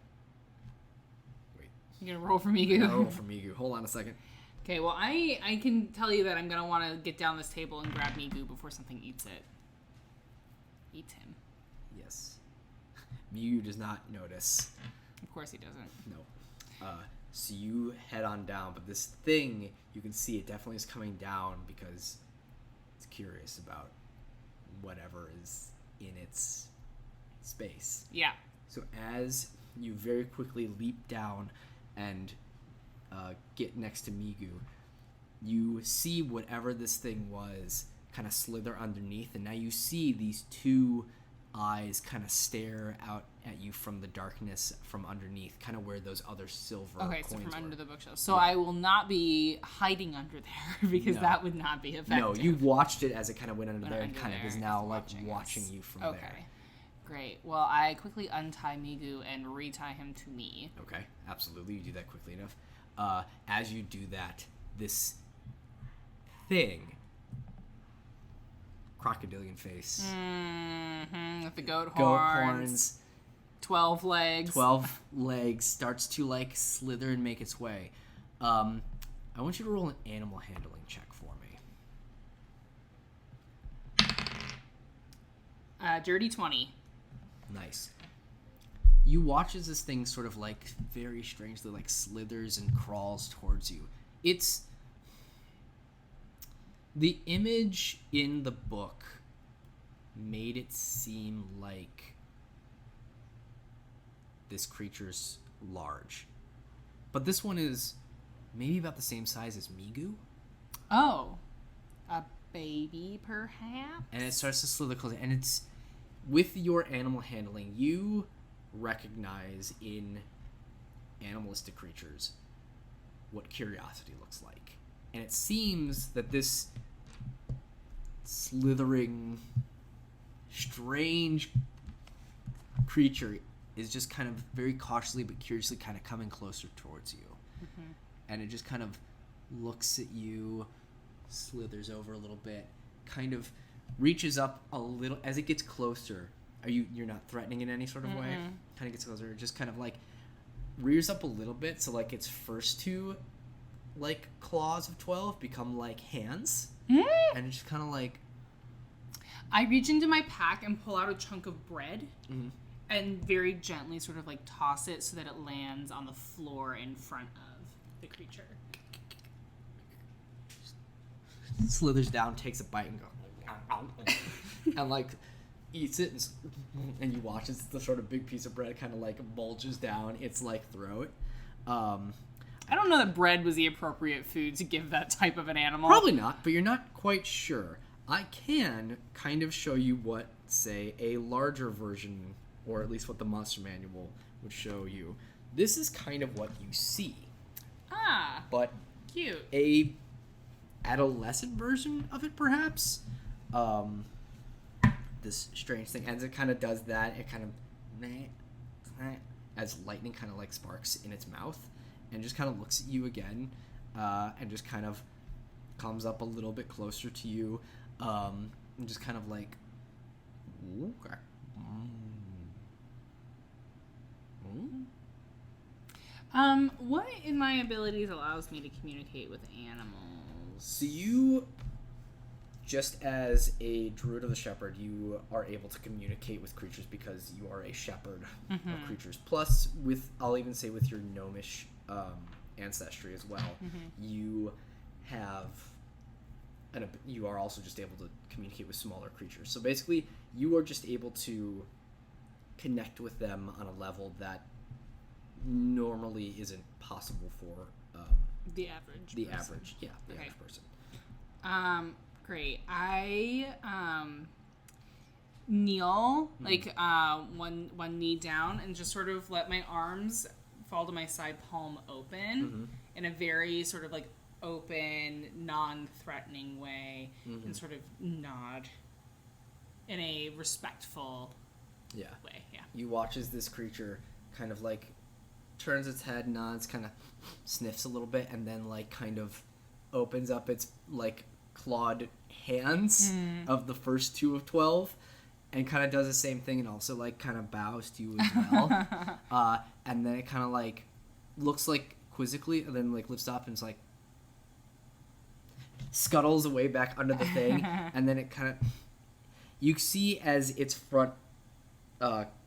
wait. You gonna roll for Migu? Roll for Migu. Hold on a second. Okay, well, I can tell you that I'm gonna want to get down this table and grab Migu before something eats it. Eats him. Yes. Migu does not notice. Of course he doesn't. No. So you head on down, but this thing, you can see it definitely is coming down because it's curious about whatever is in its space. Yeah. So as you very quickly leap down and get next to Migu, you see whatever this thing was kind of slither underneath, and now you see these 2 eyes kind of stare out at you from the darkness from underneath, kind of where those other silver Okay, coins so from were. under the bookshelf. So I will not be hiding under there because that would not be effective. No, you watched it as it kind of went under there and under kind of there, is now like watching watching us. you from Okay. there. Great. Well, I quickly untie Migu and retie him to me. Okay, absolutely. You do that quickly enough. As you do that, this thing, crocodilian face, With the goat goat horns. horns, 12 legs. 12 legs, starts to like slither and make its way. I want you to roll an animal handling check for me. Dirty 20. Nice. You watch as this thing sort of like very strangely like slithers and crawls towards you. It's the image in the book made it seem like this creature's large. But this one is maybe about the same size as Migu. Oh. A baby, perhaps? And it starts to slither closer. And it's, with your animal handling, you recognize in animalistic creatures what curiosity looks like. And it seems that this slithering, strange creature is just kind of very cautiously but curiously kind of coming closer towards you. Mm-hmm. And it just kind of looks at you, slithers over a little bit, kind of reaches up a little as it gets closer. You're not threatening in any sort of way? Kind of gets closer, just kind of like rears up a little bit, so like its first two like claws of 12 become like hands. And it's just kind of like, I reach into my pack and pull out a chunk of bread and very gently sort of like toss it so that it lands on the floor in front of the creature. Slithers down, takes a bite, and goes and like eats it, and you watch as the sort of big piece of bread kind of like bulges down its like throat. I don't know that bread was the appropriate food to give that type of an animal. Probably not, but you're not quite sure. I can kind of show you what, say, a larger version, or at least what the monster manual would show you. This is kind of what you see. Ah, but cute. A adolescent version of it, perhaps. This strange thing, as it kind of does that, it kind of as lightning kind of like sparks in its mouth, and just kind of looks at you again, and just kind of comes up a little bit closer to you, and just kind of like, okay. What in my abilities allows me to communicate with animals? So you, just as a druid of the shepherd, you are able to communicate with creatures because you are a shepherd of creatures. Plus, I'll even say with your gnomish ancestry as well, you are also just able to communicate with smaller creatures. So basically, you are just able to connect with them on a level that normally isn't possible for the average average person. Great. I kneel like one knee down and just sort of let my arms fall to my side palm open in a very sort of like open, non-threatening way, and sort of nod in a respectful way. Yeah. You watch as this creature kind of like turns its head, nods, kind of sniffs a little bit, and then like kind of opens up its like clawed hands of the first two of 12 and kind of does the same thing and also like kind of bows to you as well. And then it kind of like looks like quizzically and then like lifts up and it's like scuttles away back under the thing. And then it kind of, you see as its front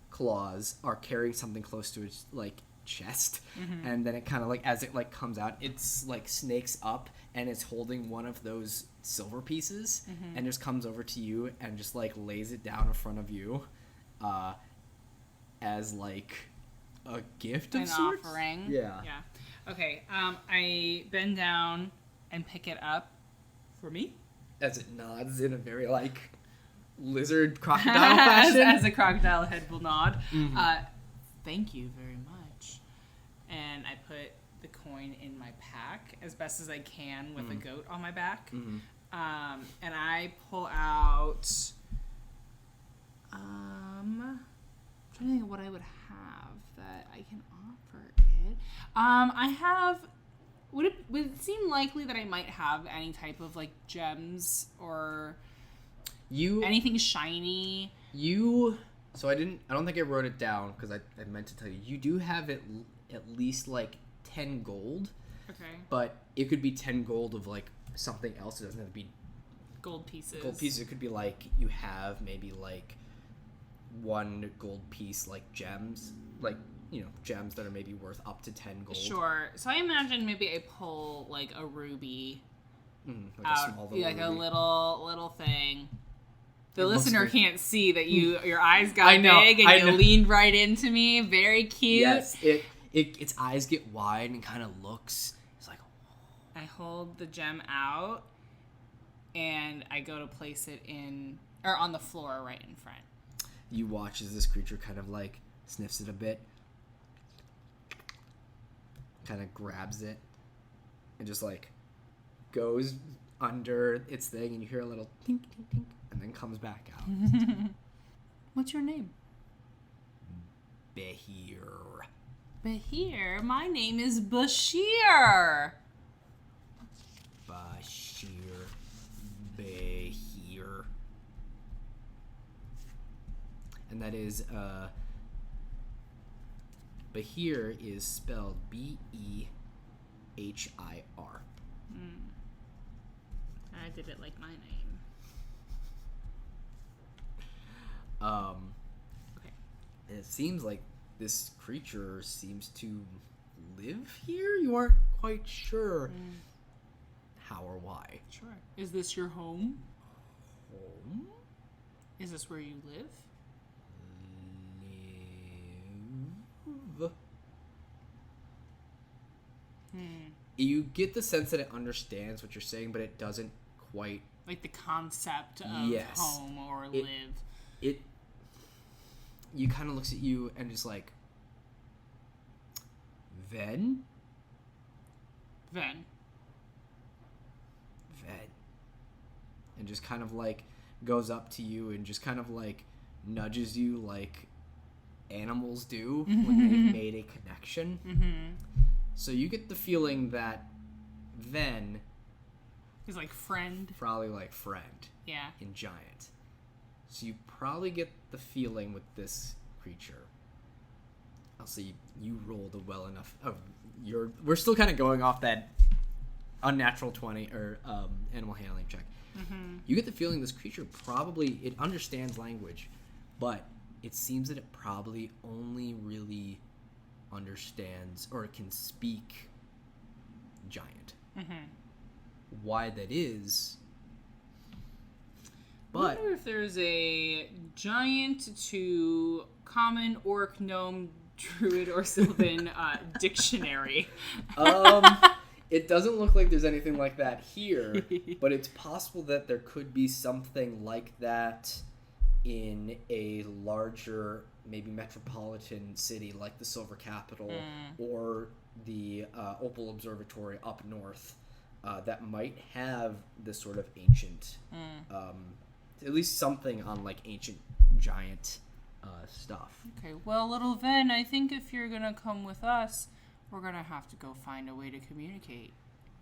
claws are carrying something close to its like chest, and then it kind of like as it like comes out, it's like snakes up and it's holding one of those silver pieces and just comes over to you and just like lays it down in front of you as like a gift of sorts. Offering. Yeah. Okay. I bend down and pick it up for me as it nods in a very like lizard crocodile fashion. as a crocodile head will nod. Thank you very much. And I put the coin in my pack as best as I can with a goat on my back. And I pull out... I'm trying to think of what I would have that I can offer it. I have... Would it seem likely that I might have any type of like gems or anything shiny? So I don't think I wrote it down because I meant to tell you. You do have at least like 10 gold. Okay. But it could be 10 gold of like something else. It doesn't have to be gold pieces. It could be like you have maybe like one gold piece like gems, like, you know, gems that are maybe worth up to 10 gold. Sure. So I imagine maybe I pull like a ruby like out, a small little like ruby. a little thing. The It listener looks can't see that your eyes got I know, big and you leaned right into me. Very cute. Yes, its eyes get wide and kind of looks. It's like, I hold the gem out and I go to place it on the floor right in front. You watch as this creature kind of like sniffs it a bit, kind of grabs it and just like goes under its thing, and you hear a little tink, tink, tink, and then comes back out. What's your name? Basheer. Basheer? My name is Basheer. Basheer. Basheer. And that is, Basheer is spelled Behir. I did it like my name. Okay. It seems like this creature seems to live here. You aren't quite sure how or why. Sure. Is this your home? Home? Is this where you live? Live. You get the sense that it understands what you're saying, but it doesn't quite. Like the concept of home or live. You kind of looks at you and is like, Ven? Ven. And just kind of like goes up to you and just kind of like nudges you like animals do when they've made a connection. So you get the feeling that Ven is like friend. Probably like friend. Yeah. In giant. So you probably get the feeling with this creature. I'll see you rolled a well enough. Oh, we're still kind of going off that unnatural 20 or animal handling check. You get the feeling this creature probably, it understands language, but it seems that it probably only really understands or can speak giant. Why that is, but I wonder if there's a giant to common orc, gnome, druid, or sylvan dictionary. It doesn't look like there's anything like that here, but it's possible that there could be something like that in a larger, maybe metropolitan city like the Silver Capital or the Opal Observatory up north that might have this sort of ancient, at least something on like ancient giant stuff. Okay, well, little Ven, I think if you're going to come with us, we're going to have to go find a way to communicate.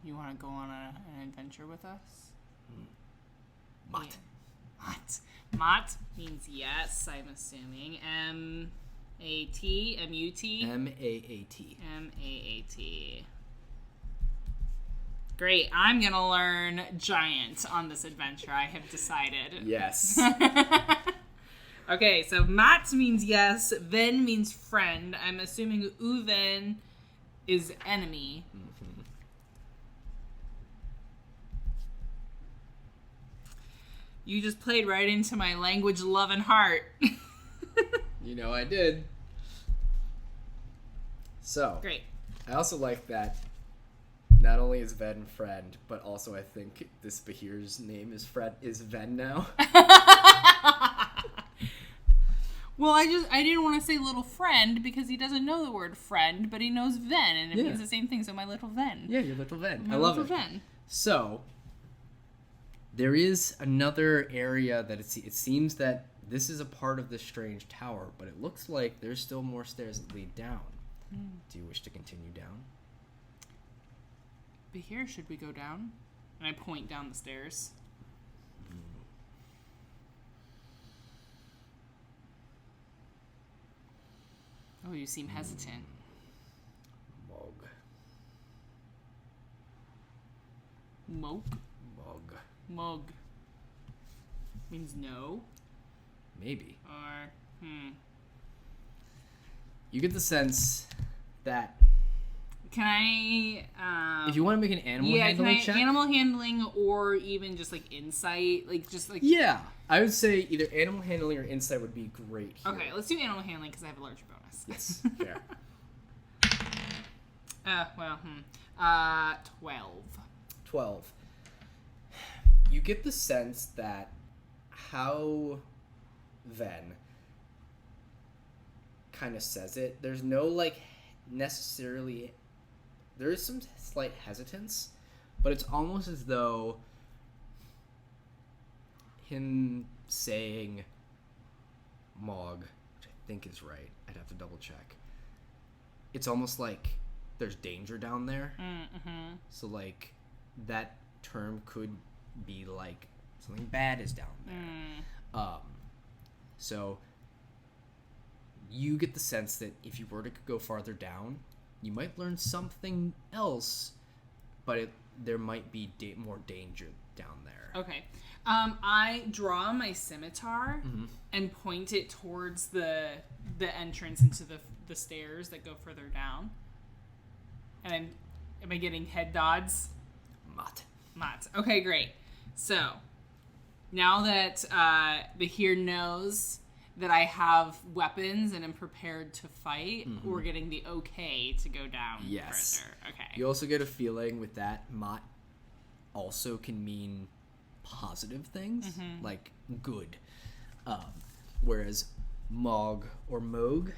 You want to go on an adventure with us? Mott. Yeah. Mott. Mott means yes, I'm assuming. M-A-T? M-U-T? M-A-A-T. M-A-A-T. Great, I'm going to learn giant on this adventure, I have decided. Yes. Okay, so Mott means yes, Ven means friend. I'm assuming Uven is enemy. You just played right into my language love and heart. You know I did. So, Great. I also like that not only is Ven friend, but also I think this Basheer's name is Ven now. Well, I didn't want to say little friend because he doesn't know the word friend, but he knows Ven, and it means the same thing. So my little Ven. Yeah, your little Ven. My I love little it. Ven. So there is another area that it seems that this is a part of this strange tower, but it looks like there's still more stairs that lead down. Do you wish to continue down? But here, should we go down? And I point down the stairs. Oh, you seem hesitant. Mog. Mog. Means no? Maybe. Or, You get the sense that Can I, if you want to make an animal handling check. Animal handling or even just, like, insight? Yeah. I would say either animal handling or insight would be great here. Okay, let's do animal handling because I have a larger bonus. Yes, fair. 12. 12. You get the sense that how Ven kind of says it, there's no, like, necessarily there is some slight hesitance, but it's almost as though him saying Mog, which I think is right, I'd have to double check. It's almost like there's danger down there. Mm-hmm. So, like, that term could be like something bad is down there. So you get the sense that if you were to go farther down, you might learn something else, but there might be more danger down there. Okay. I draw my scimitar and point it towards the entrance into the stairs that go further down. And am I getting head nods? Mott. Okay, great. So, now that Basheer knows that I have weapons and am prepared to fight, we're getting the okay to go down further. Okay. You also get a feeling with that, Mott also can mean positive things, like good. Whereas Mog or Moog,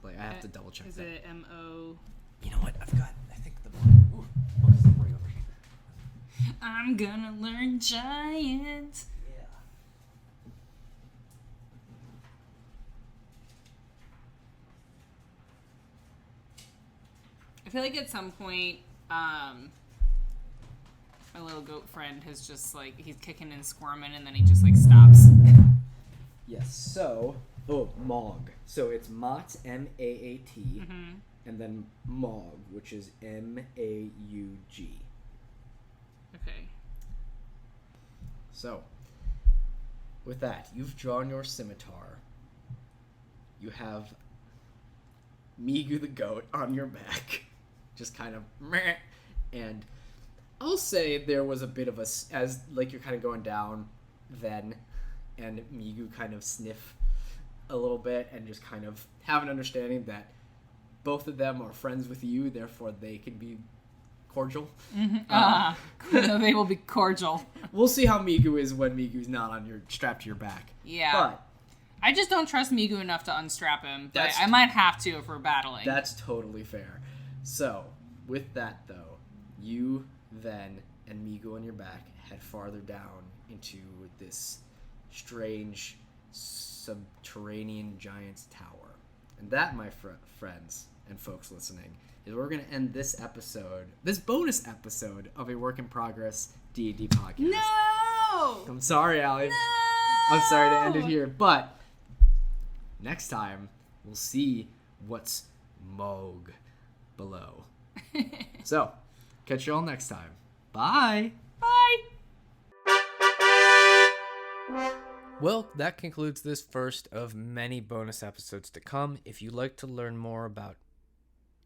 like I have to double check that. Is it M-O? You know what? I think the ooh, focus the ring over here. I'm gonna learn giant. Yeah. I feel like at some point, my little goat friend has just like he's kicking and squirming, and then he just like stops. Yes. So, Mog. So it's Mott, M-A-A-T, and then Mog, which is M-A-U-G. Okay. So, with that, you've drawn your scimitar. You have Migu the goat on your back, just kind of meh. And I'll say there was a bit of as like you're kind of going down then, and Migu kind of sniff a little bit and just kind of have an understanding that both of them are friends with you, therefore they can be cordial. They will be cordial. We'll see how Migu is when Migu's not strapped to your back. Yeah. But I just don't trust Migu enough to unstrap him, but I might have to if we're battling. That's totally fair. So, with that though, you then and Migu on your back head farther down into this strange subterranean giant's tower. And that, my friends and folks listening, is where we're going to end this episode, this bonus episode of a work in progress D&D podcast. No! I'm sorry, Alli. No! I'm sorry to end it here, but next time we'll see what's Moog below. So, catch you all next time. Bye. Bye. Well, that concludes this first of many bonus episodes to come. If you'd like to learn more about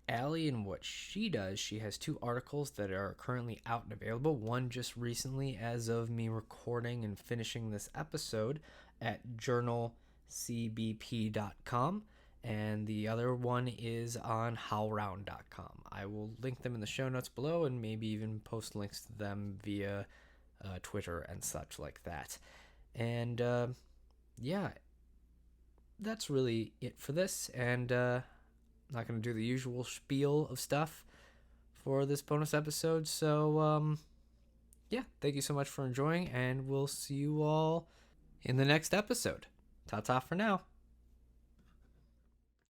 Alli and what she does, she has 2 articles that are currently out and available. One just recently, as of me recording and finishing this episode, at journalcbp.com, and the other one is on howlround.com. I will link them in the show notes below and maybe even post links to them via Twitter and such like that. And yeah, that's really it for this. And I'm not going to do the usual spiel of stuff for this bonus episode. So yeah, thank you so much for enjoying, and we'll see you all in the next episode. Ta-ta for now.